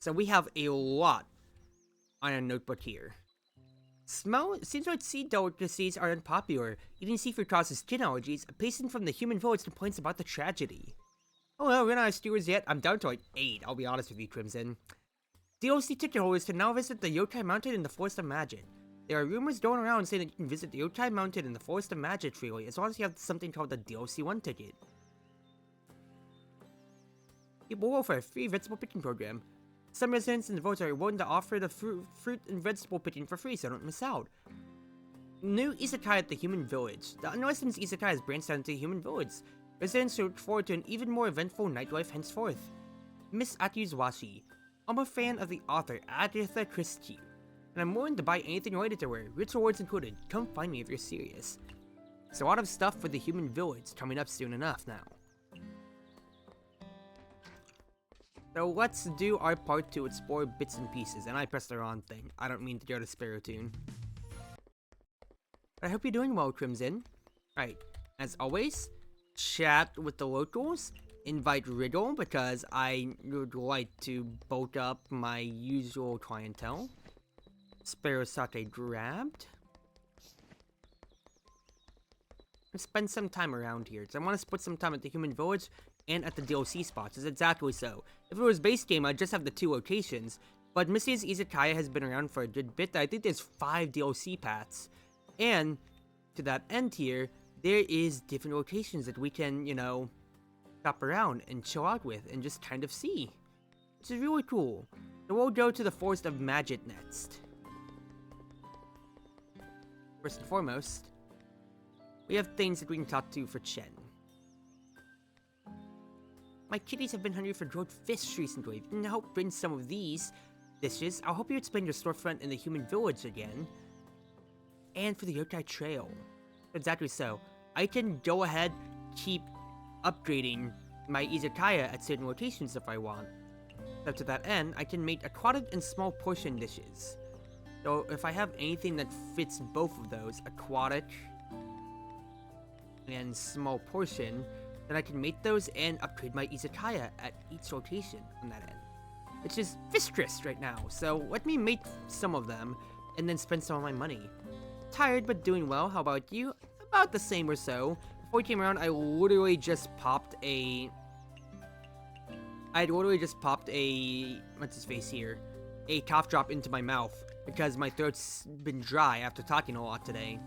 So we have a lot on a notebook here. Seems like sea delicacies are unpopular. Eating seafood causes skin allergies. A patient from the human village complains about the tragedy. Oh well, we're not stewards yet. I'm down to like 8, I'll be honest with you, Crimson. DLC ticket holders can now visit the Yokai Mountain in the Forest of Magic. There are rumors going around saying that you can visit the Yokai Mountain in the Forest of Magic freely, as long as you have something called the DLC 1 ticket. People will offer a free vegetable picking program. Some residents in the village are willing to offer the fruit and vegetable picking for free, so don't miss out. New Izakaya at the Human Village. The unlicensed Izakaya has branched out into the Human Village. Residents look forward to an even more eventful nightlife henceforth. Miss Atsuwashi. I'm a fan of the author Agatha Christie, and I'm willing to buy anything related to her, rich rewards included. Come find me if you're serious. There's a lot of stuff for the Human Village coming up soon enough now. So let's do our part to explore bits and pieces, and I pressed the wrong thing. I don't mean to go to Spiritoon. I hope you're doing well, Crimson. Alright, as always, chat with the locals, invite Riddle, because I would like to bulk up my usual clientele. Sparrow Sake grabbed. And spend some time around here. So I want to split some time at the Human Village and at the DLC spots. It's exactly so. If it was base game, I'd just have the 2 locations. But Mistia's Izakaya has been around for a good bit. I think there's 5 DLC paths. And to that end here, there is different locations that we can, you know, shop around and chill out with and just kind of see. Which is really cool. So we'll go to the Forest of Magic next. First and foremost, we have things that we can talk to for Chen. My kitties have been hungry for grilled fish recently. If you can help bring some of these dishes, I'll help you expand your storefront in the Human Village again. And for the Yokai Trail. Exactly so. I can go ahead, keep upgrading my Izakaya at certain locations if I want. So to that end, I can make aquatic and small portion dishes. So if I have anything that fits both of those, aquatic and small portion, then I can make those and upgrade my Izakaya at each location on that end. Which is fiscrest right now, so let me make some of them and then spend some of my money. Tired but doing well, how about you? About the same or so. Before we came around, I literally just popped a... what's his face here? A cough drop into my mouth, because my throat's been dry after talking a lot today.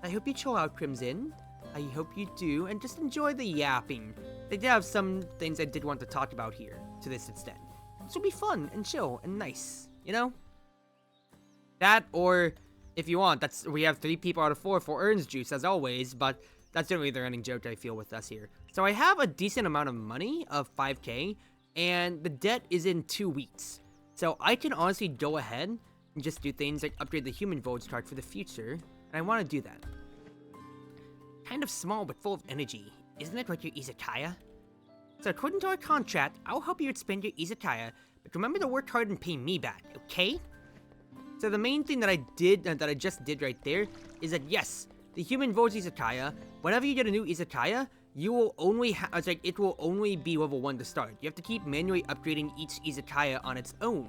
I hope you chill out, Crimson. I hope you do, and just enjoy the yapping. They did have some things I did want to talk about here, to this extent. This will be fun, and chill, and nice, you know? That, or, if you want, we have 3 people out of 4 for Earns Juice, as always, but that's generally the running joke I feel with us here. So I have a decent amount of money, of 5k, and the debt is in 2 weeks. So I can honestly go ahead and just do things like upgrade the Human Village card for the future, and I want to do that. Kind of small but full of energy, isn't it like your Izakaya? So according to our contract, I'll help you expand your Izakaya, but remember to work hard and pay me back, okay? So the main thing that I just did right there, is that yes, the Human Village Izakaya, whenever you get a new Izakaya, you will only it will only be level 1 to start. You have to keep manually upgrading each Izakaya on its own.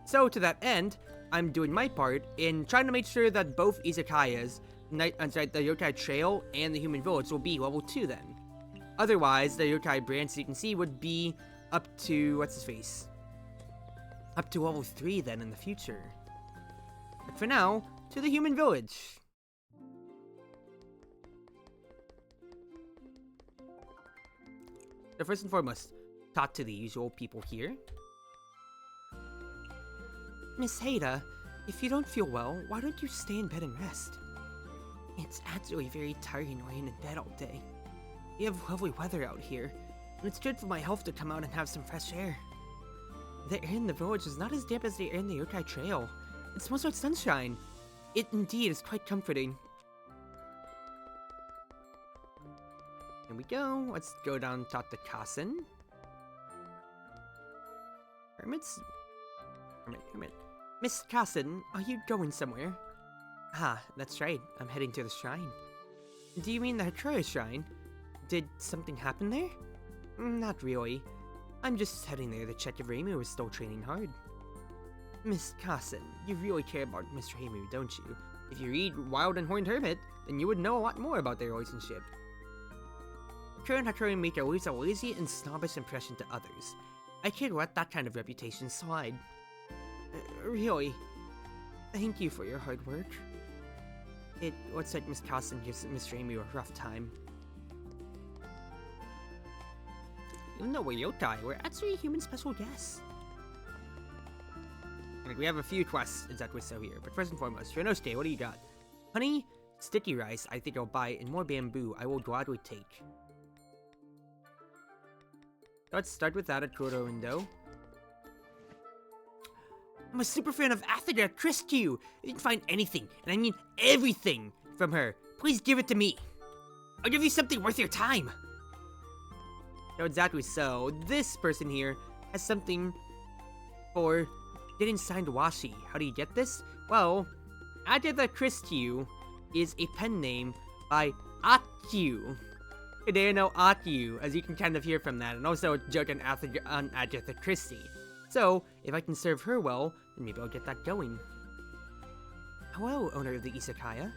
So to that end, I'm doing my part in trying to make sure that both Izakayas, the Yokai Trail and the Human Village, will be level 2 then. Otherwise, the Yokai branch, as you can see, would be up to, up to level 3 then in the future. But for now, to the Human Village. So first and foremost, talk to the usual people here. Miss Haida, if you don't feel well, why don't you stay in bed and rest? It's actually very tiring lying in bed all day. We have lovely weather out here, and it's good for my health to come out and have some fresh air. The air in the village is not as damp as the air in the Yokai Trail. It smells like sunshine. It indeed is quite comforting. Here we go. Let's go down and talk to Kassen. Hermit. Miss Kassen, are you going somewhere? Ah, that's right. I'm heading to the shrine. Do you mean the Chartreuse shrine? Did something happen there? Not really. I'm just heading there to check if Reimu is still training hard. Miss Carson, you really care about Miss Reimu, don't you? If you read Wild and Horned Hermit, then you would know a lot more about their relationship. Current Hakuri Mika leaves a lazy and snobbish impression to others. I can't let that kind of reputation slide. Really, thank you for your hard work. It looks like Miss Carson gives Miss Reimu a rough time. Even though we're yokai, we're actually human special guests. And we have a few quests exactly so here, but first and foremost, Renosuke, what do you got? Honey, sticky rice, I think I'll buy, and more bamboo, I will gladly take. Let's start with that at Kuro window. I'm a super fan of Athaga Chris Q. You can find anything, and I mean everything, from her. Please give it to me. I'll give you something worth your time. No, exactly so. This person here has something for getting signed washi. How do you get this? Well, Agatha Christie is a pen name by Akyu. They know Akyu, as you can kind of hear from that, and also a joke on Agatha Christie. So, if I can serve her well, then maybe I'll get that going. Hello, owner of the Izakaya.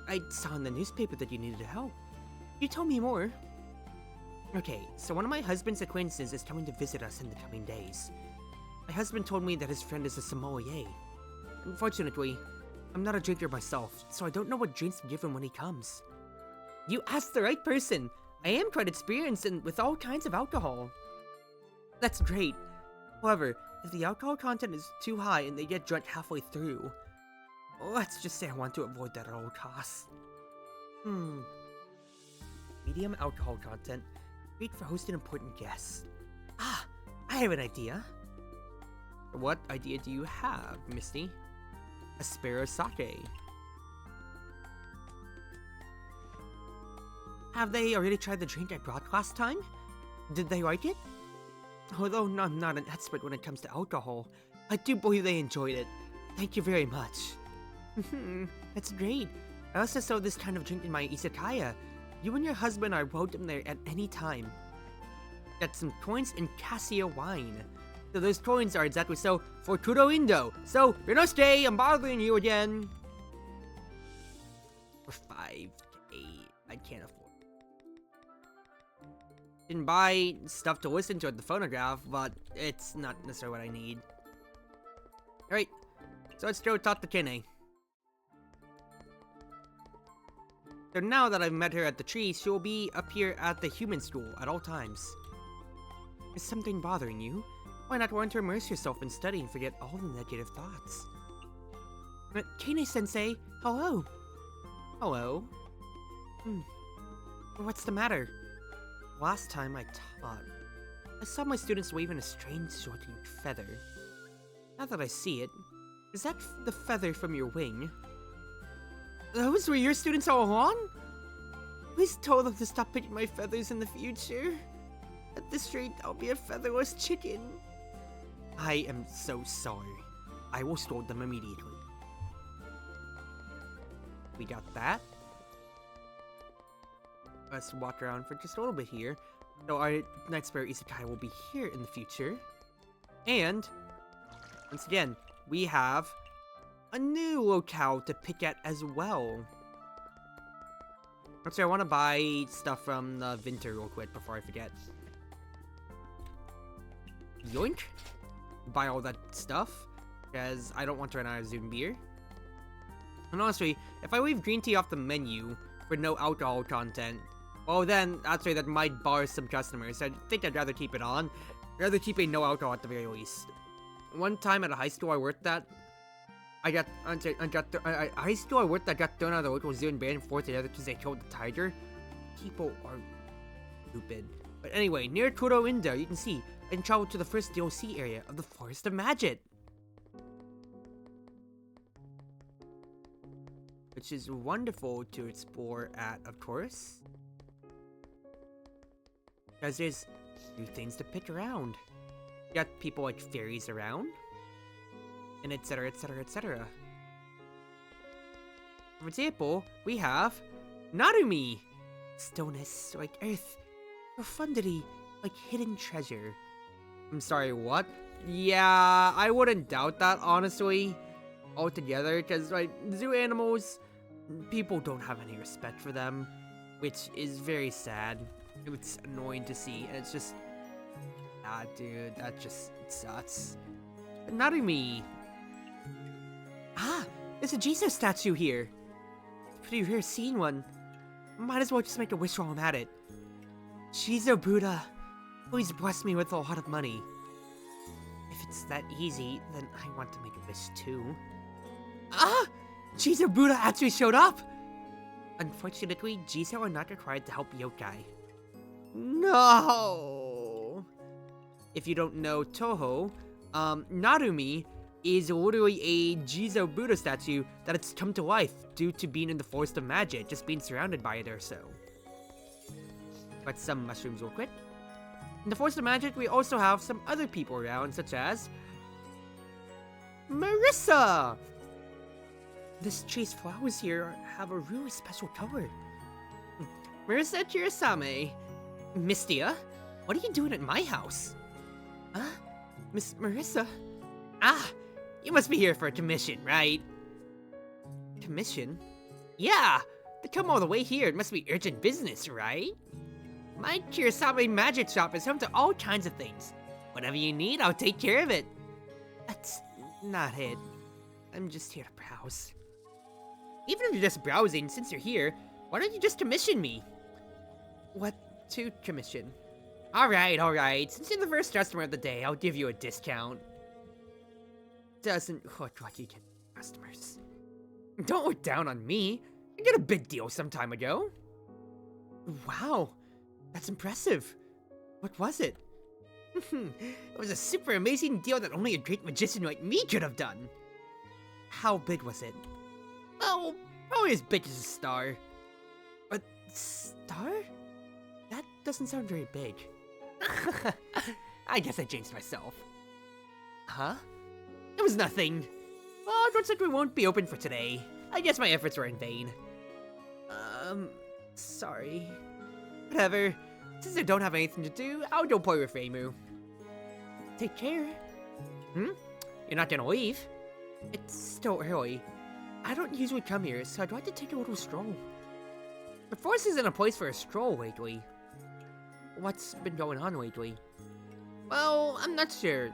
I saw in the newspaper that you needed help. You tell me more. Okay, so one of my husband's acquaintances is coming to visit us in the coming days. My husband told me that his friend is a sommelier. Unfortunately, I'm not a drinker myself, so I don't know what drinks to give him when he comes. You asked the right person. I am quite experienced with all kinds of alcohol. That's great. However, if the alcohol content is too high and they get drunk halfway through, let's just say I want to avoid that at all costs. Medium alcohol content. Great for hosting important guests. Ah, I have an idea. What idea do you have, Misty? A sparrow sake. Have they already tried the drink I brought last time? Did they like it? Although I'm not an expert when it comes to alcohol, I do believe they enjoyed it. Thank you very much. That's great. I also saw this kind of drink in my izakaya. You and your husband are welcome there at any time. Got some coins and cassia wine. So those coins are exactly so for Kuro Indo. So, Renosuke, I'm bothering you again. For 5 to 8, I can't afford. Didn't buy stuff to listen to at the phonograph, but it's not necessarily what I need. Alright, so let's go talk to Kene. So now that I've met her at the tree, she'll be up here at the human school at all times. Is something bothering you? Why not want to immerse yourself in study and forget all the negative thoughts? Kene-sensei, hello. Hello. What's the matter? Last time I taught, I saw my students waving a strange looking feather. Now that I see it, is that the feather from your wing? Those were your students all along? Please tell them to stop picking my feathers in the future. At this rate, I'll be a featherless chicken. I am so sorry. I will scold them immediately. We got that. Let's walk around for just a little bit here. So our Night Sparrow Izakaya will be here in the future. And, once again, we have a new locale to pick at as well. Actually, I want to buy stuff from the Vinter real quick before I forget. Yoink! Buy all that stuff, because I don't want to run out of Zoom beer. And honestly, if I leave green tea off the menu for no alcohol content, well then, actually that might bar some customers. I think I'd rather keep it on. I'd rather keep a no alcohol at the very least. One time at a high school I worked at, I got thrown out of the local zoo and banned for together because they killed the tiger. People are stupid. But anyway, near Kuro Indo, you can see I can travel to the first DLC area of the Forest of Magic, which is wonderful to explore at, of course, because there's new things to pick around. You got people like fairies around, and etc, etc, etc. For example, we have Narumi, stillness like earth, profundity like hidden treasure. I'm sorry, what? Yeah, I wouldn't doubt that, honestly, altogether, because, like, zoo animals, people don't have any respect for them, which is very sad. It's annoying to see, and it's just, dude, that just sucks. But not me. Ah, there's a Jesus statue here. Pretty rare seeing one. Might as well just make a wish while I'm at it. Jizo Buddha, please bless me with a lot of money. If it's that easy, then I want to make a wish too. Ah! Jizo Buddha actually showed up! Unfortunately, Jizo are not required to help yokai. No! If you don't know Toho, Narumi is literally a Jizo Buddha statue that has come to life due to being in the Forest of Magic, just being surrounded by it or so. But some mushrooms real quick. In the Forest of Magic, we also have some other people around, such as Marissa! This tree's flowers here have a really special color. Marissa Chirasame. Mystia, what are you doing at my house? Huh? Miss Marissa? Ah, you must be here for a commission, right? Commission? Yeah! To come all the way here, it must be urgent business, right? My Chirasame magic shop is home to all kinds of things. Whatever you need, I'll take care of it. That's not it. I'm just here to browse. Even if you're just browsing, since you're here, why don't you just commission me? What to commission? Alright. Since you're the first customer of the day, I'll give you a discount. Doesn't look like you get customers. Don't look down on me. I got a big deal some time ago. Wow, that's impressive. What was it? It was a super amazing deal that only a great magician like me could have done. How big was it? Oh, probably as big as a star. A star? That doesn't sound very big. I guess I jinxed myself. Huh? It was nothing. Well, it looks like we won't be open for today. I guess my efforts were in vain. Sorry. Whatever. Since I don't have anything to do, I'll go play with Reimu. Take care. You're not gonna leave? It's still early. I don't usually come here, so I'd like to take a little stroll. The forest isn't a place for a stroll lately. What's been going on lately? Well, I'm not sure.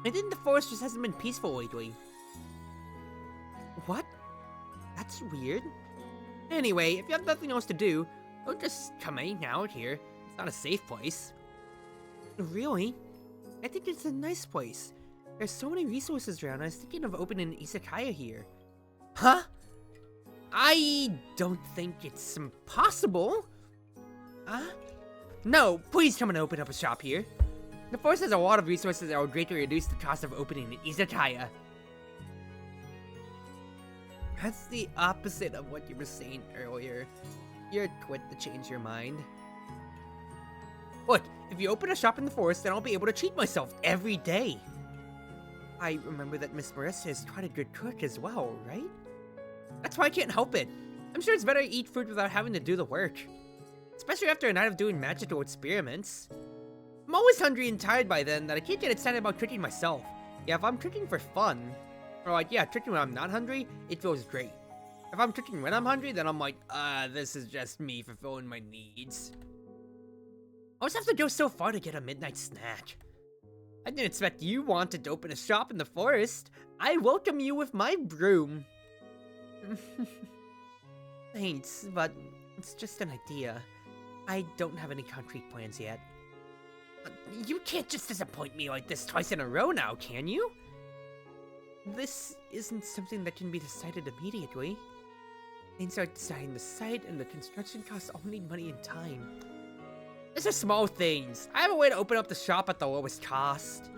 I think the forest just hasn't been peaceful lately. What? That's weird. Anyway, if you have nothing else to do, don't just come hang out here. It's not a safe place. Really? I think it's a nice place. There's so many resources around. I was thinking of opening an Izakaya here. Huh? I don't think it's impossible. No, please come and open up a shop here. The forest has a lot of resources that will greatly reduce the cost of opening an Izakaya. That's the opposite of what you were saying earlier. You're quick to change your mind. Look, if you open a shop in the forest, then I'll be able to treat myself every day. I remember that Miss Marissa is quite a good cook as well, right? That's why I can't help it. I'm sure it's better to eat food without having to do the work. Especially after a night of doing magical experiments. I'm always hungry and tired by then that I can't get excited about cooking myself. Yeah, if I'm cooking for fun, or like, yeah, cooking when I'm not hungry, it feels great. If I'm cooking when I'm hungry, then I'm like, this is just me fulfilling my needs. I always have to go so far to get a midnight snack. I didn't expect you wanted to open a shop in the forest. I welcome you with my broom. Thanks, but it's just an idea. I don't have any concrete plans yet. You can't just disappoint me like this twice in a row now, can you? This isn't something that can be decided immediately. Things like deciding the site and the construction costs all need money and time. These are small things. I have a way to open up the shop at the lowest cost.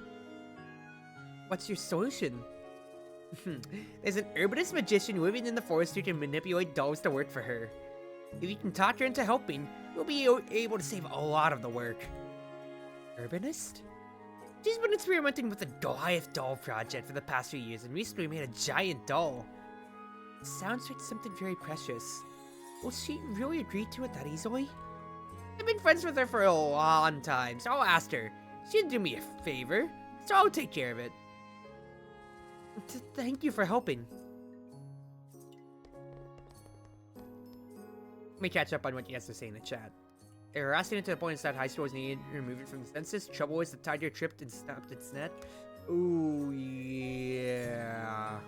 What's your solution? There's an herbalist magician living in the forest who can manipulate dolls to work for her. If you can talk her into helping, you'll be able to save a lot of the work. Herbalist? She's been experimenting with the Goliath doll project for the past few years and recently made a giant doll. Sounds like something very precious. Will she really agree to it that easily? I've been friends with her for a long time, so I'll ask her. She'd do me a favor, so I'll take care of it. Thank you for helping. Let me catch up on what you guys are saying in the chat. They're harassing it to the point that high school is needed to remove it from the census. Trouble is the tiger tripped and snapped its net. Ooh, yeah.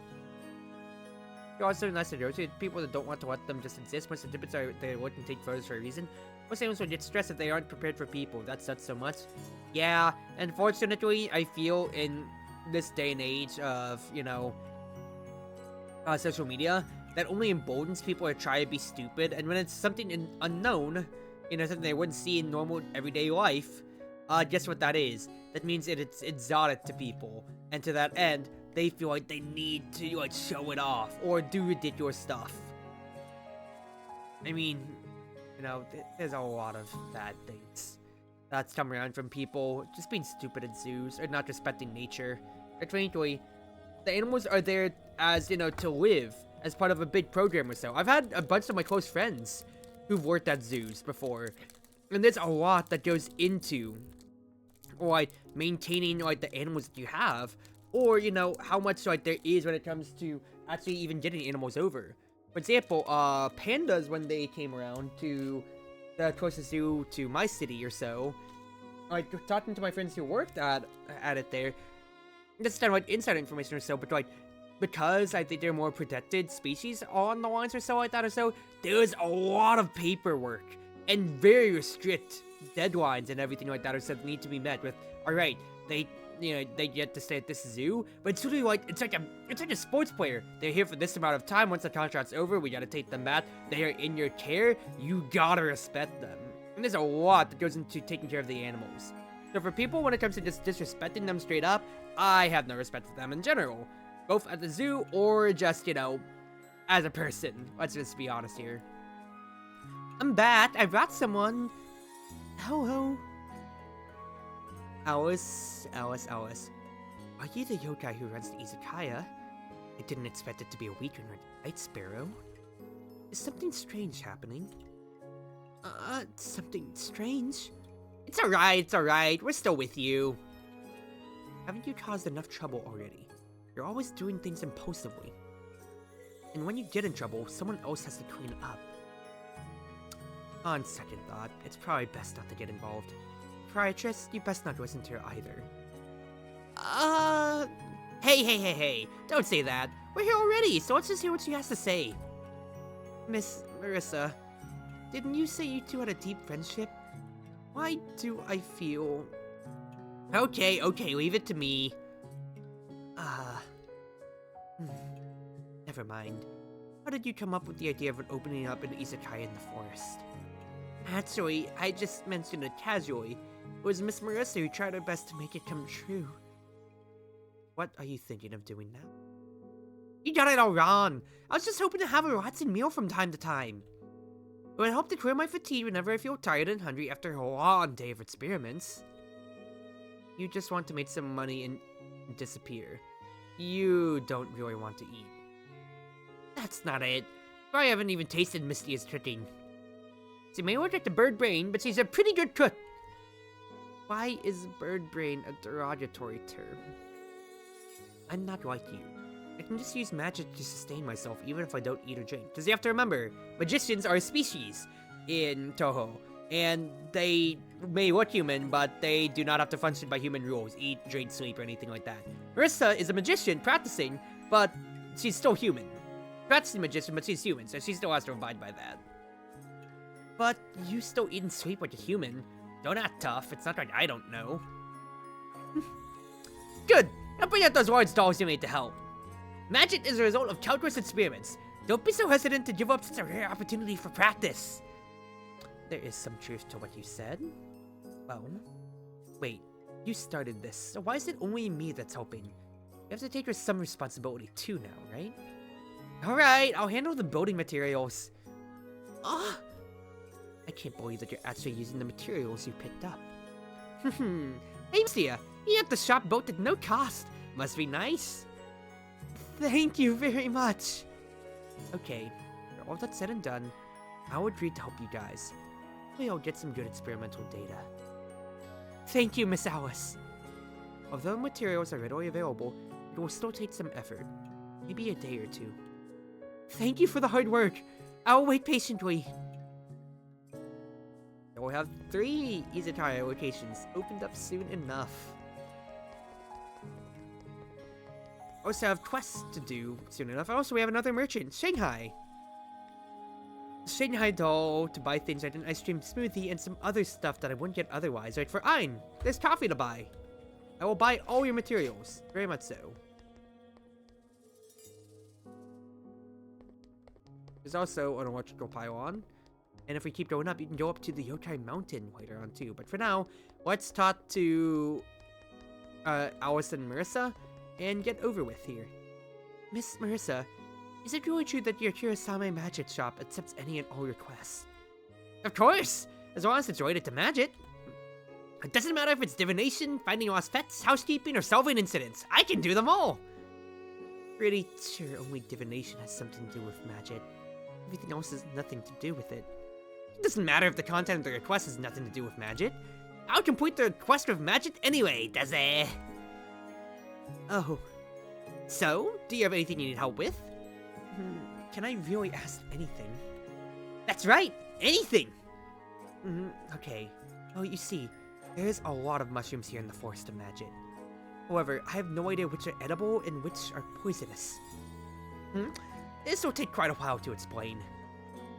You're also nice to rotate people that don't want to let them just exist. Most exhibits are they wouldn't take photos for a reason. Most animals would get stressed if they aren't prepared for people. That sucks so much. Yeah, unfortunately, I feel in this day and age of, you know, social media, that only emboldens people to try to be stupid. And when it's something unknown, you know, something they wouldn't see in normal everyday life, guess what that is? That means it's exotic to people. And to that end, they feel like they need to, like, show it off or do ridiculous stuff. I mean, you know, there's a lot of bad things that's come around from people just being stupid at zoos or not respecting nature. But frankly, the animals are there as, you know, to live as part of a big program or so. I've had a bunch of my close friends who've worked at zoos before, and there's a lot that goes into, like, maintaining, like, the animals that you have, or, you know, how much, like, there is when it comes to actually even getting animals over. For example, pandas, when they came around to the closest zoo to my city or so, like, talking to my friends who worked at it there, this is kind of like insider information or so, but, like, because I think they're more protected species on the lines or so like that or so, there's a lot of paperwork and very strict deadlines and everything like that or so that need to be met with. Alright, they get to stay at this zoo, but it's really like, it's like a sports player. They're here for this amount of time. Once the contract's over, we gotta take them back. They are in your care. You gotta respect them. And there's a lot that goes into taking care of the animals. So for people, when it comes to just disrespecting them straight up, I have no respect for them in general. Both at the zoo or just, you know, as a person. Let's just be honest here. I'm back. I brought someone. Hello. Alice. Are you the yokai who runs the Izakaya? I didn't expect it to be a weekend right, Sparrow? Is something strange happening? Something strange? It's alright. We're still with you. Haven't you caused enough trouble already? You're always doing things impulsively. And when you get in trouble, someone else has to clean up. On second thought, it's probably best not to get involved. Proprietress, you best not listen to her either. Hey, don't say that. We're here already, so let's just hear what she has to say. Miss Marissa, didn't you say you two had a deep friendship? Why do I feel... Okay, leave it to me. Never mind. How did you come up with the idea of opening up an izakaya in the forest? Actually, I just mentioned it casually. It was Miss Marissa who tried her best to make it come true. What are you thinking of doing now? You got it all wrong. I was just hoping to have a relaxing meal from time to time. It would help to clear my fatigue whenever I feel tired and hungry after a long day of experiments. You just want to make some money and disappear. You don't really want to eat. That's not it. I haven't even tasted Mystia's cooking. She may look like the bird brain, but she's a pretty good cook. Why is bird brain a derogatory term? I'm not like you. I can just use magic to sustain myself even if I don't eat or drink. Because you have to remember, magicians are a species in Toho. And they may look human, but they do not have to function by human rules. Eat, drink, sleep, or anything like that. Marissa is a magician practicing, but she's still human. Practicing magician, but she's human, so she still has to abide by that. But you still eat and sleep like a human. Don't act tough. It's not like I don't know. Good. Now bring out those large dolls you made to help. Magic is a result of countless experiments. Don't be so hesitant to give up such a rare opportunity for practice. There is some truth to what you said. Well, wait. You started this, so why is it only me that's helping? You have to take some responsibility too now, right? Alright, I'll handle the building materials. Ah! I can't believe that you're actually using the materials you picked up. Hey, Mystia, you have the shop built at no cost. Must be nice. Thank you very much. Okay, for all that's said and done, I'll agree to help you guys. Hopefully I'll get some good experimental data. Thank you, Miss Alice. Although materials are readily available, it will still take some effort. Maybe a day or two. Thank you for the hard work. I'll wait patiently. We'll have 3 Izakaya locations opened up soon enough. Also have quests to do soon enough. Also, we have another merchant, Shanghai. Shanghai doll to buy things like an ice cream smoothie and some other stuff that I wouldn't get otherwise. Like for Ein, there's coffee to buy. I will buy all your materials. Very much so. There's also an electrical pylon. And if we keep going up, you can go up to the Yokai Mountain later on too. But for now, let's talk to Alice and Marissa and get over with here. Miss Marissa, is it really true that your Kurosame magic shop accepts any and all requests? Of course! As long as it's related to magic. It doesn't matter if it's divination, finding lost pets, housekeeping, or solving incidents. I can do them all! Pretty sure only divination has something to do with magic. Everything else has nothing to do with it. It doesn't matter if the content of the request has nothing to do with magic. I'll complete the request with magic anyway, does it? Oh. So, do you have anything you need help with? Can I really ask anything? That's right! Anything! Okay. Well, you see, there's a lot of mushrooms here in the Forest of Magic. However, I have no idea which are edible and which are poisonous. This will take quite a while to explain.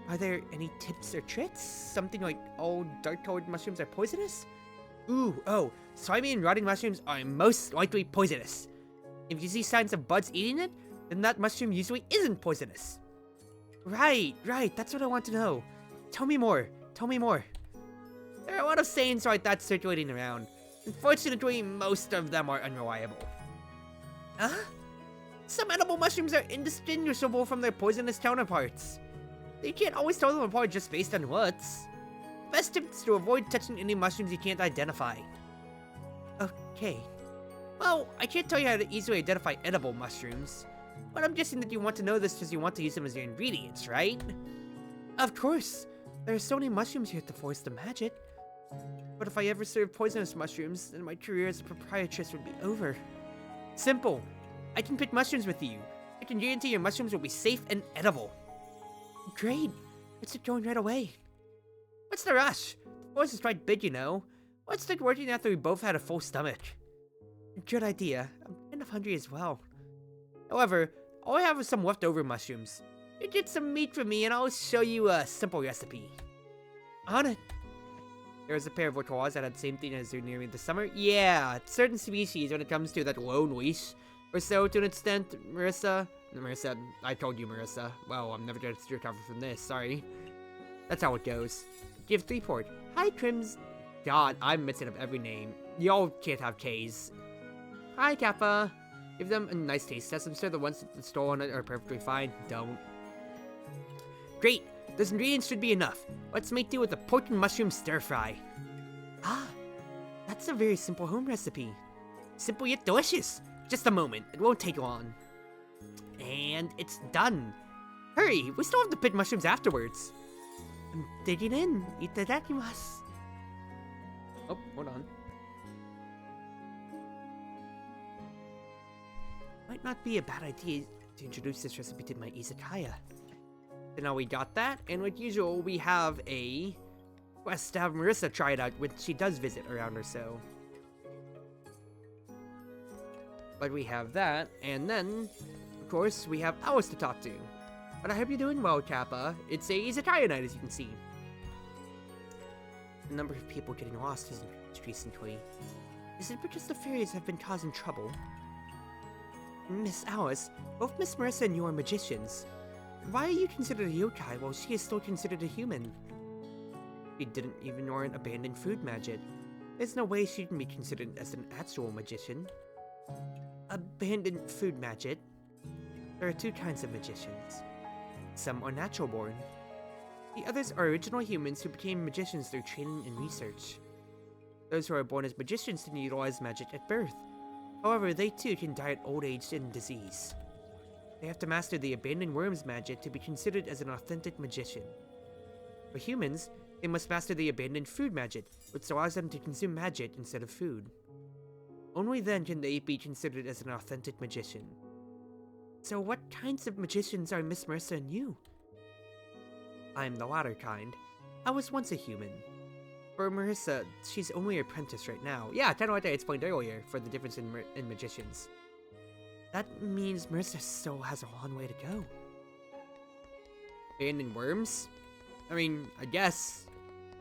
Are there any tips or tricks? Something like all dark-colored mushrooms are poisonous? Oh, slimy and rotting mushrooms are most likely poisonous. If you see signs of buds eating it, then that mushroom usually isn't poisonous. Right, that's what I want to know. Tell me more. There are a lot of sayings like that circulating around. Unfortunately, most of them are unreliable. Huh? Some edible mushrooms are indistinguishable from their poisonous counterparts. You can't always tell them apart just based on looks. Best tip is to avoid touching any mushrooms you can't identify. Okay. Well, I can't tell you how to easily identify edible mushrooms, but I'm guessing that you want to know this because you want to use them as your ingredients, right? Of course. There are so many mushrooms here at the Forest of Magic. But if I ever served poisonous mushrooms, then my career as a proprietress would be over. Simple. I can pick mushrooms with you. I can guarantee your mushrooms will be safe and edible. Great. Let's get going right away. What's the rush? The forest is quite big, you know. Let's start working after we both had a full stomach. Good idea. I'm kind of hungry as well. However, all I have is some leftover mushrooms. You get some meat from me and I'll show you a simple recipe. On it. There's a pair of claws that had the same thing as during the summer. Yeah, certain species when it comes to that lone leash. Or so to an extent, Marissa, I told you Marissa. Well, I'm never gonna recover from this, sorry. That's how it goes. Give 3 port. Hi, Crims. God, I'm mixing up every name. Y'all can't have K's. Hi, Kappa. Give them a nice taste test. I'm sure the ones that stole on it are perfectly fine. Don't. Great. Those ingredients should be enough. Let's make do with a pork and mushroom stir fry. Ah, that's a very simple home recipe. Simple yet delicious. Just a moment. It won't take long. And it's done. Hurry, we still have to pick mushrooms afterwards. I'm digging in. Itadakimasu. Oh, hold on. Might not be a bad idea to introduce this recipe to my Izakaya. So now we got that, and like usual, we have a quest to have Marissa try it out when she does visit around or so. But we have that, and then, of course, we have Alice to talk to. But I hope you're doing well, Kappa. It's a Izakaya night, as you can see. The number of people getting lost has increased recently. Is it because the fairies have been causing trouble? Miss Alice, both Miss Marissa and you are magicians. Why are you considered a yokai while she is still considered a human? She didn't even learn abandoned food magic. There's no way she can be considered as an actual magician. Abandoned food magic? There are 2 kinds of magicians. Some are natural born. The others are original humans who became magicians through training and research. Those who are born as magicians didn't utilize magic at birth. However, they too can die at old age and disease. They have to master the abandoned worms magic to be considered as an authentic magician. For humans, They must master the abandoned food magic, which allows them to consume magic instead of food. Only then can they be considered as an authentic magician. So what kinds of magicians are Miss Marissa and you? I'm the latter kind. I was once a human. For Marissa, she's only an apprentice right now. Yeah, kind of like I explained earlier, for the difference in magicians. That means Marissa still has a long way to go. Abandoned worms? I mean, I guess.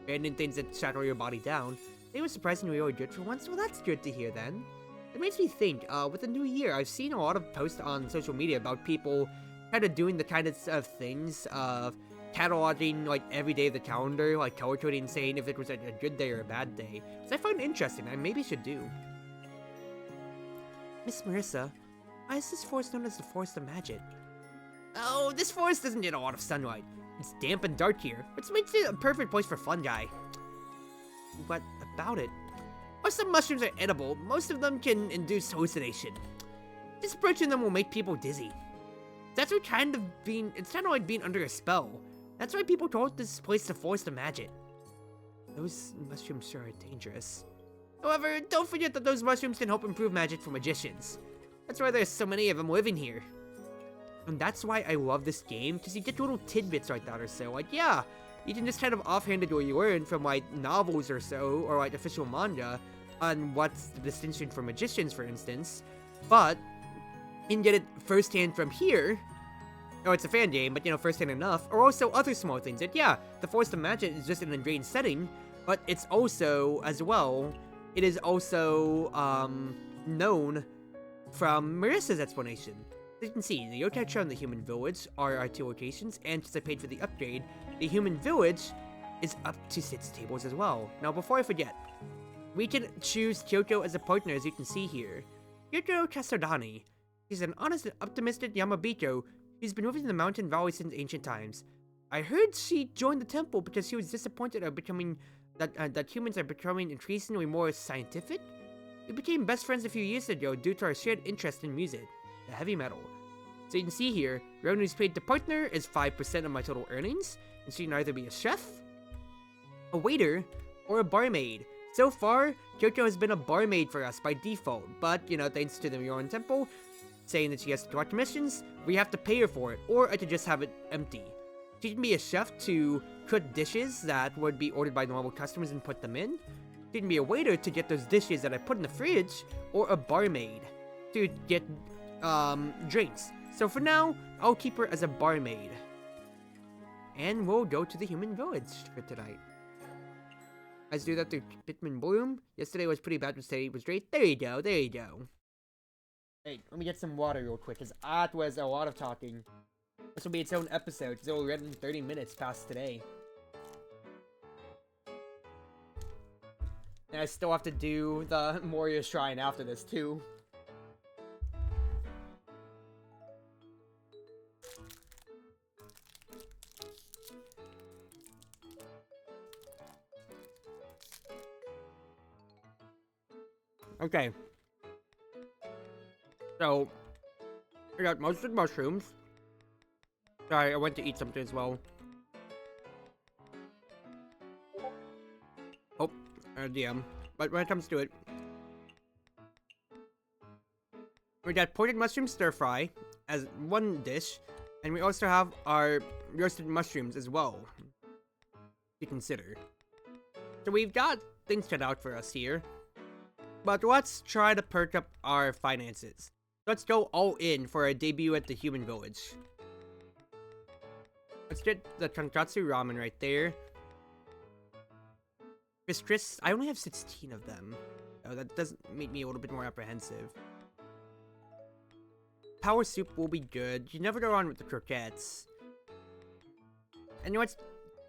Abandoned things that shadow your body down. They were surprisingly really good for once, well that's good to hear then. It makes me think, with the new year, I've seen a lot of posts on social media about people kind of doing the kind of things of cataloging, like, every day of the calendar, like color-coding, saying if it was a good day or a bad day. Which I find interesting, I maybe should do. Miss Marissa, why is this forest known as the Forest of Magic? Oh, this forest doesn't get a lot of sunlight. It's damp and dark here, which makes it a perfect place for fungi. What about it? While some mushrooms are edible, most of them can induce hallucination. Just approaching them will make people dizzy. It's kind of like being under a spell. That's why people call this place the Forest of Magic. Those mushrooms sure are dangerous. However, don't forget that those mushrooms can help improve magic for magicians. That's why there's so many of them living here. And that's why I love this game, because you get little tidbits like that or so. Like, yeah, you can just kind of offhandedly learn from, like, novels or so, or, like, official manga, on what's the distinction for magicians, for instance. But you can get it firsthand from here. Oh, it's a fan game, but, you know, firsthand enough. Or also other small things. That, yeah, the Forest of Magic is just an ingrained setting, but it's also, as well, it is also, known from Marissa's explanation. As you can see, the yokai trail and the human village are our 2 locations, and since I paid for the upgrade, the human village is up to 6 tables as well. Now, before I forget, we can choose Kyoto as a partner, as you can see here. Kyoto Kasodani. She's an honest and optimistic Yamabito who's been living in the mountain valley since ancient times. I heard she joined the temple because she was disappointed at that humans are becoming increasingly more scientific. We became best friends a few years ago due to our shared interest in music, the heavy metal. So you can see here, revenues paid to partner is 5% of my total earnings, and she can either be a chef, a waiter, or a barmaid. So far, Kyoto has been a barmaid for us by default, but, you know, thanks to the Myoran Temple saying that she has to collect commissions, we have to pay her for it, or I could just have it empty. She can be a chef to cook dishes that would be ordered by normal customers and put them in. She can be a waiter to get those dishes that I put in the fridge, or a barmaid to get drinks. So for now, I'll keep her as a barmaid. And we'll go to the human village for tonight. Let's do that through Pitman Bloom. Yesterday was pretty bad, but today was great. There you go, there you go. Hey, let me get some water real quick, because that was a lot of talking. This will be its own episode, because it will be read in 30 minutes past today. And I still have to do the Moria Shrine after this, too. Okay. So, I got roasted mushrooms. Sorry, I went to eat something as well. Oh, DM. But when it comes to it, we got ported mushroom stir fry as one dish, and we also have our roasted mushrooms as well to consider. So we've got things cut out for us here, but let's try to perk up our finances. Let's go all in for our debut at the human village. Let's get the tonkatsu ramen right there. Chris, I only have 16 of them. Oh, that does make me a little bit more apprehensive. Power soup will be good. You never go wrong with the croquettes. And you know what's...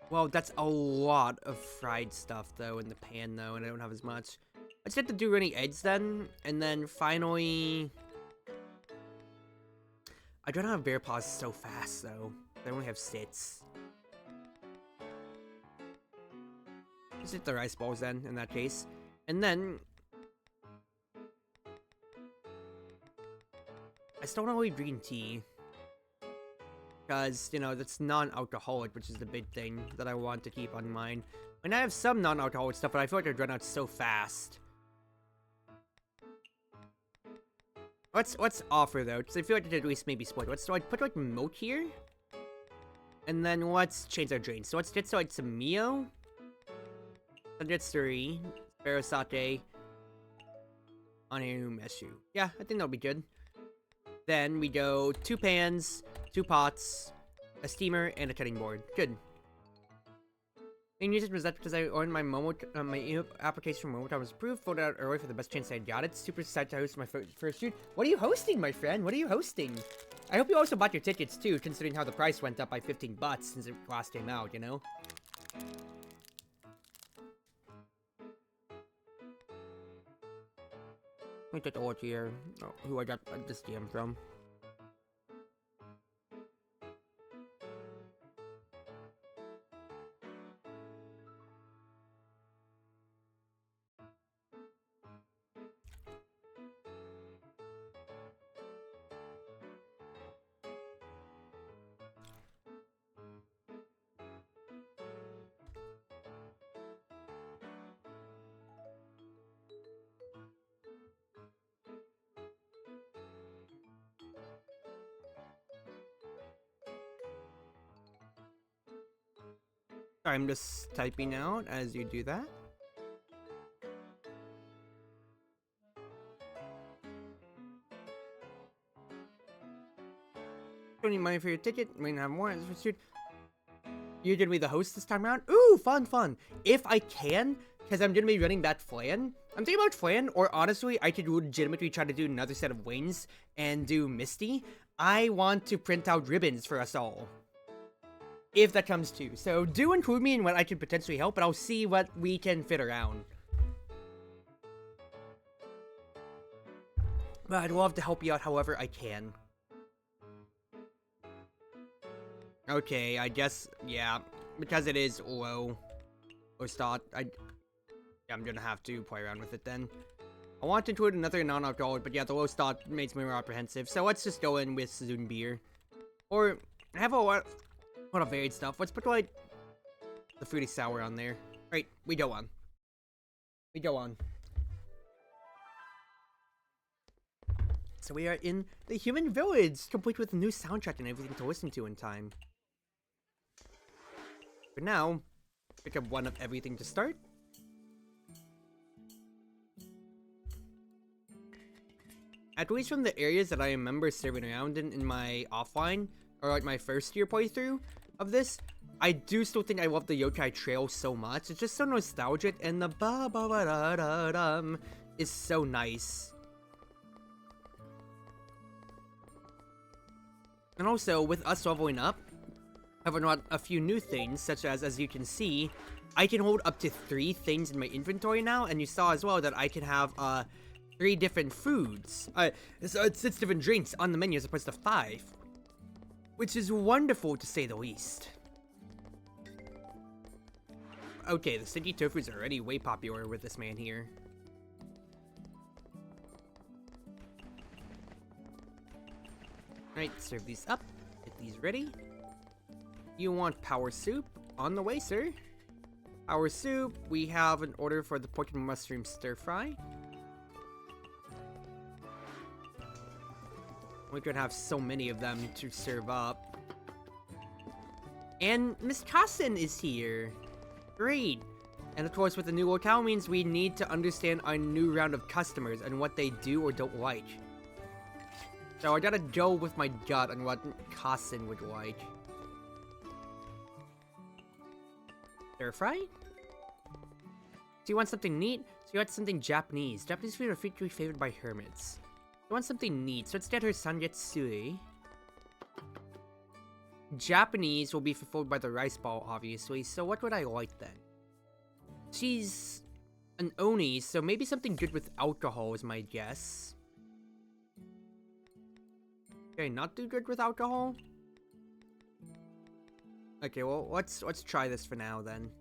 Well, that's a lot of fried stuff, though, in the pan, though, and I don't have as much. Let's get the do-runny eggs, then. And then, finally... I don't have bear paws so fast, though. I only have 6. Let's hit the rice balls, then, in that case. And then... I still don't really green tea. Because, you know, that's non-alcoholic, which is the big thing that I want to keep on mind. And I have some non-alcoholic stuff, but I feel like I'd run out so fast. Let's offer, though, because I feel like I could at least maybe split. Let's put, like, milk here. And then let's change our drinks. So let's get, like, some Mio. Let's get 3. Sparrow Sake. Anu Meshu. Yeah, I think that'll be good. Then we go 2 pans, 2 pots, a steamer, and a cutting board. Good. And use it was that because I earned my Momo, my application for Momo was approved, filled out early for the best chance I got it. Super excited to host my first shoot. What are you hosting, my friend? What are you hosting? I hope you also bought your tickets too, considering how the price went up by 15 bucks since it last came out, you know? Let me take a look here. Oh, who I got this DM from. I'm just typing out as you do that. Don't need money for your ticket. May not have more. You're gonna be the host this time around? Ooh, fun. If I can, because I'm gonna be running that flan. I'm thinking about flan, or honestly, I could legitimately try to do another set of wings and do Misty. I want to print out ribbons for us all. If that comes to. So do include me in what I could potentially help, and I'll see what we can fit around. But I'd love to help you out however I can. Okay, I guess, yeah, because it is low start, I'm gonna have to play around with it then. I want to include another non-alcoholic, but yeah, the low start makes me more apprehensive, so let's just go in with Zun beer. Or, I have a lot of varied stuff. Let's put, like, the fruity sour on there. Right, we go on. So we are in the human village, complete with a new soundtrack and everything to listen to in time. For now, pick up one of everything to start. At least from the areas that I remember serving around in my offline, or like my first year playthrough of this, I do still think I love the Yokai Trail so much. It's just so nostalgic, and the ba-ba-ba-da-da-dum is so nice. And also, with us leveling up, I've unlocked a few new things, such as you can see, I can hold up to 3 things in my inventory now, and you saw as well that I can have 3 different foods. So it's 6 different drinks on the menu as opposed to 5. Which is wonderful to say the least. Okay, the sticky tofu is already way popular with this man here. Alright, serve these up. Get these ready. You want power soup? On the way, sir. Power soup. We have an order for the pork and mushroom stir fry. We could have so many of them to serve up. And Miss Kassen is here. Great. And of course, with the new locale means we need to understand our new round of customers and what they do or don't like. So I gotta go with my gut on what Kassen would like. Stir fry? Do you want something neat? So you want something Japanese. Japanese food are frequently favored by hermits. I want something neat, so let's get her Sangetsu. Japanese will be fulfilled by the rice ball, obviously, so what would I like then? She's an Oni, so maybe something good with alcohol is my guess. Okay, not too good with alcohol? Okay, well, let's try this for now then.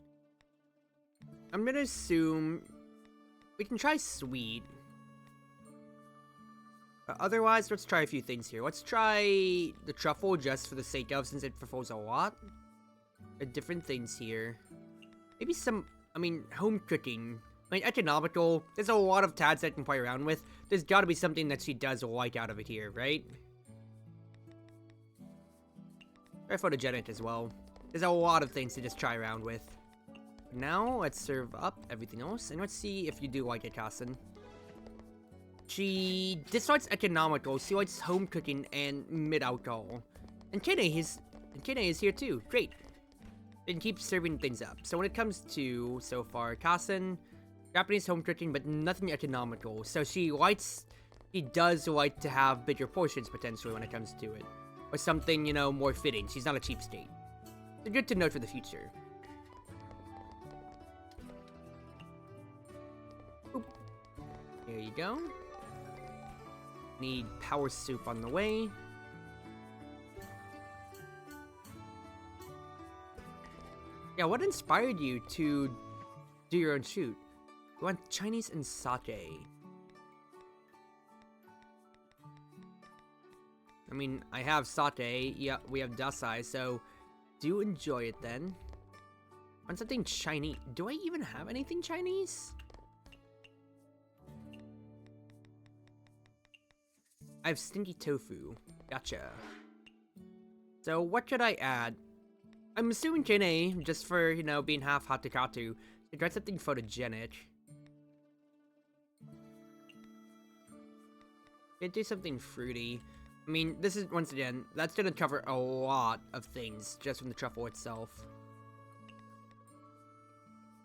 I'm gonna assume we can try sweet. But otherwise, let's try a few things here. Let's try the truffle just for the sake of, since it fulfills a lot of different things here. Maybe some, home cooking. Economical. There's a lot of tabs that I can play around with. There's gotta be something that she does like out of it here, right? Try photogenic as well. There's a lot of things to just try around with. Now, let's serve up everything else, and let's see if you do like it, Kassen. She dislikes economical, she likes home cooking and mid-alcohol. And Kene is here too, great. And keep serving things up. So when it comes to, so far, Kassen, Japanese home cooking, but nothing economical. So she does like to have bigger portions, potentially, when it comes to it. Or something, you know, more fitting. She's not a cheapskate. So good to note for the future. Oop. There you go. Need power soup on the way. Yeah, what inspired you to do your own shoot? You want Chinese and sake. I mean, I have sake, yeah, we have dasai, so do enjoy it then. Want something Chinese. Do I even have anything Chinese? I have stinky tofu. Gotcha. So what should I add? I'm assuming Kene, just for, you know, being half Hatakatu, to try something photogenic. Could do something fruity. I mean, this is, once again, that's gonna cover a lot of things just from the truffle itself.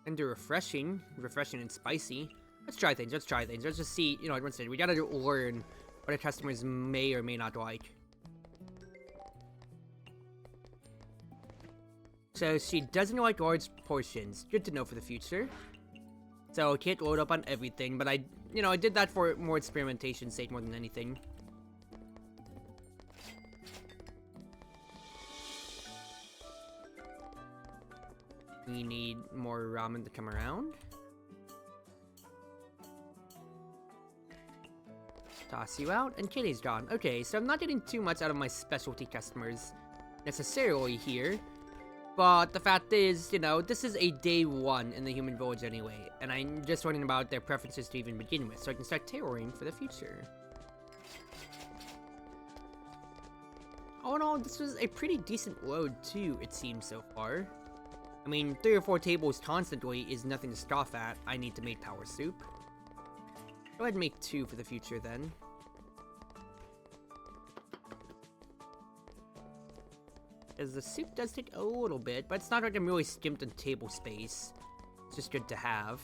And do refreshing and spicy. Let's try things, let's just see, you know, once again, we gotta learn what our customers may or may not like. So she doesn't like large portions. Good to know for the future. So can't load up on everything, but I did that for more experimentation's sake more than anything. We need more ramen to come around. Toss you out, and Kitty's gone. Okay, so I'm not getting too much out of my specialty customers necessarily here. But the fact is, you know, this is a day one in the human village anyway, and I'm just learning about their preferences to even begin with, so I can start tailoring for the future. All in all, this was a pretty decent load too, it seems so far. I mean, 3 or 4 tables constantly is nothing to scoff at. I need to make power soup. Go ahead and make 2 for the future then. Because the soup does take a little bit, but it's not like I'm really skimped on table space. It's just good to have.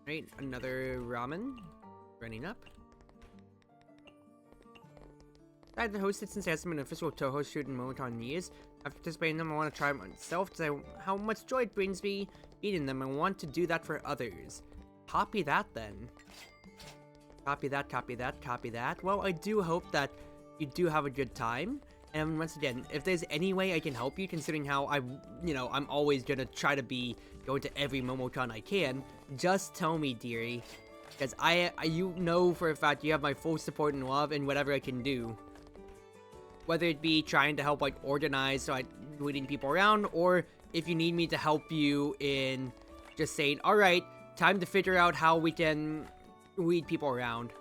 Right, another ramen. Running up. I had hosted since I hasn't been an official Toho shoot in Momocon in years. After participating in them, I want to try myself to how much joy it brings me eating them. I want to do that for others. Copy that then. Copy that, copy that, copy that. Well, I do hope that you do have a good time. And once again, if there's any way I can help you, considering how I'm always gonna try to be going to every Momocon I can, just tell me, dearie. Because you know for a fact you have my full support and love in whatever I can do. Whether it be trying to help, like, organize, so leading people around, or if you need me to help you in just saying, alright, time to figure out how we can lead people around.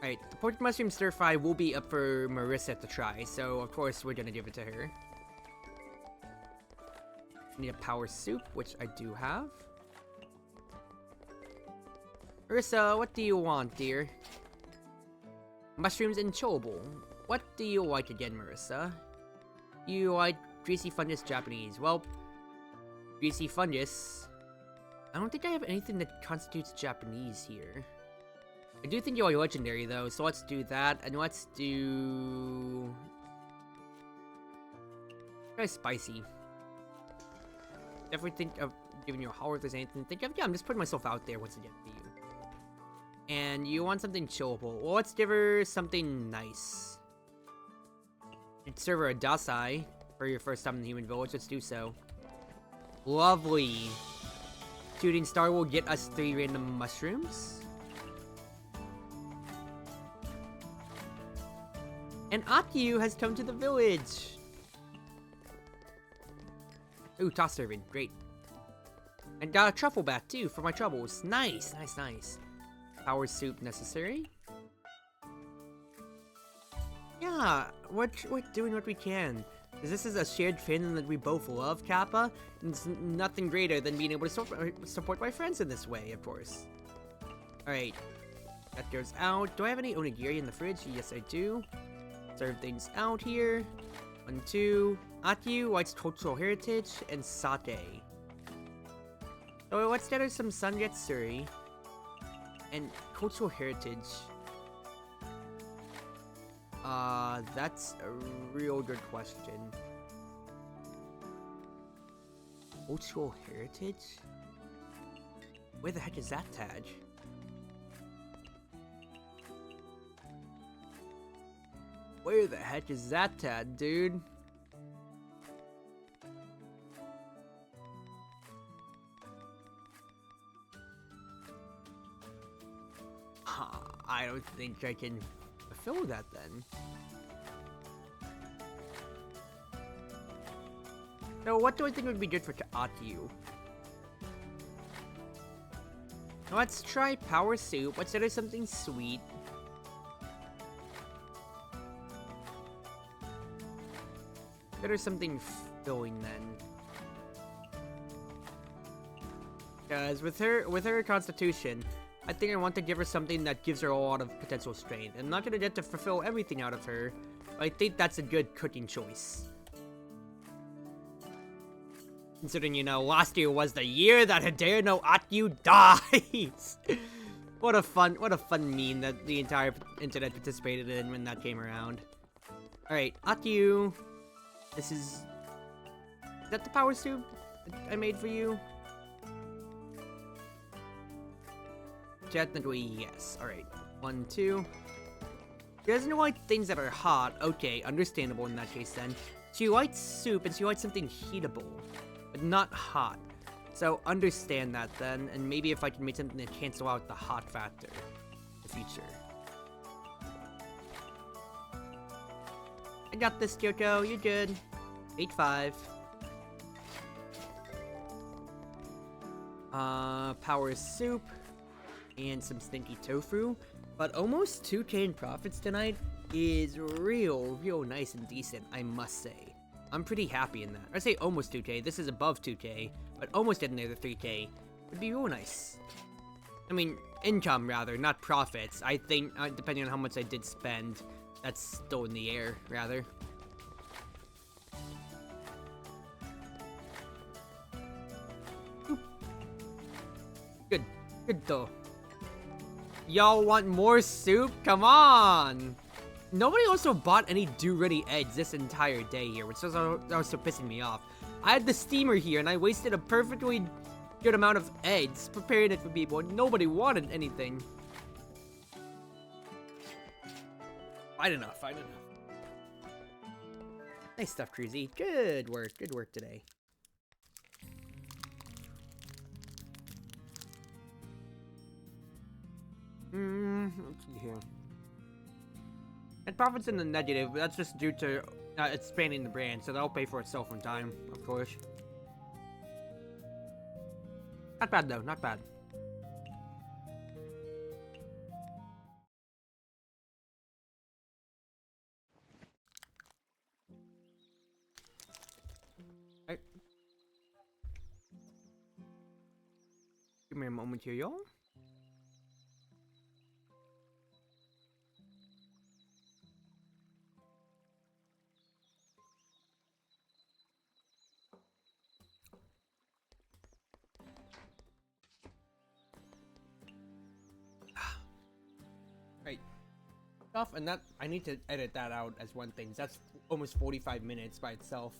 Alright, the pork mushroom stir fry will be up for Marissa to try, so of course we're gonna give it to her. Need a power soup, which I do have. Marissa, what do you want, dear? Mushrooms and chobble. What do you like again, Marissa? You like greasy fungus Japanese. Well, greasy fungus. I don't think I have anything that constitutes Japanese here. I do think you are legendary though, so let's do that, and let's do... Try spicy. Definitely think of giving you a holler if there's anything to think of. Yeah, I'm just putting myself out there once again for you. And you want something chillable. Well, let's give her something nice. You'd serve her a dasai for your first time in the human village. Let's do so. Lovely. Shooting star will get us 3 random mushrooms. And Akyu has come to the village. Ooh, toss serving, great. And got a truffle bat too for my troubles. Nice, nice, nice. Power soup necessary. Yeah, we're doing what we can. This is a shared fandom that we both love, Kappa. And it's nothing greater than being able to support my friends in this way, of course. Alright, that goes out. Do I have any onigiri in the fridge? Yes, I do. Serve things out here. 1, 2. Akyu, White's cultural heritage, and sake. So let's get her some sanjetsuri. And cultural heritage. That's a real good question. Cultural heritage? Where the heck is that tag? Where the heck is that tag, dude? I don't think I can fulfill that then. So what do I think would be good for Akyu? Let's try power soup. Let's do something sweet. Get her something filling then. Because with her constitution, I think I want to give her something that gives her a lot of potential strength. I'm not gonna get to fulfill everything out of her, but I think that's a good cooking choice. Considering, you know, last year was the year that Hideo no Akyu dies! What a fun meme that the entire internet participated in when that came around. Alright, Akyu. Is that the power soup I made for you? Technically, yes. Alright. 1, 2. She doesn't like things that are hot. Okay, understandable in that case then. She likes soup and she likes something heatable, but not hot. So understand that then, and maybe if I can make something to cancel out the hot factor in the future. I got this, Kyoko. You're good. 8-5. Power soup. And some stinky tofu. But almost 2K in profits tonight is real nice and decent, I must say. I'm pretty happy in that. I say almost 2K. This is above 2K. But almost getting there to 3K would be real nice. I mean, income rather, not profits. I think, depending on how much I did spend, that's still in the air, rather. Good. Good though. Y'all want more soup? Come on! Nobody also bought any do-ready eggs this entire day here, which was also pissing me off. I had the steamer here, and I wasted a perfectly good amount of eggs preparing it for people, and nobody wanted anything. Fine enough, fine enough. Nice stuff, Cruzy. Good work today. Let's see here. And profits in the negative, but that's just due to expanding the brand, so that'll pay for itself in time, of course. Not bad though, not bad. Right. Give me a moment here, y'all. Stuff, and that I need to edit that out as one thing. That's almost 45 minutes by itself.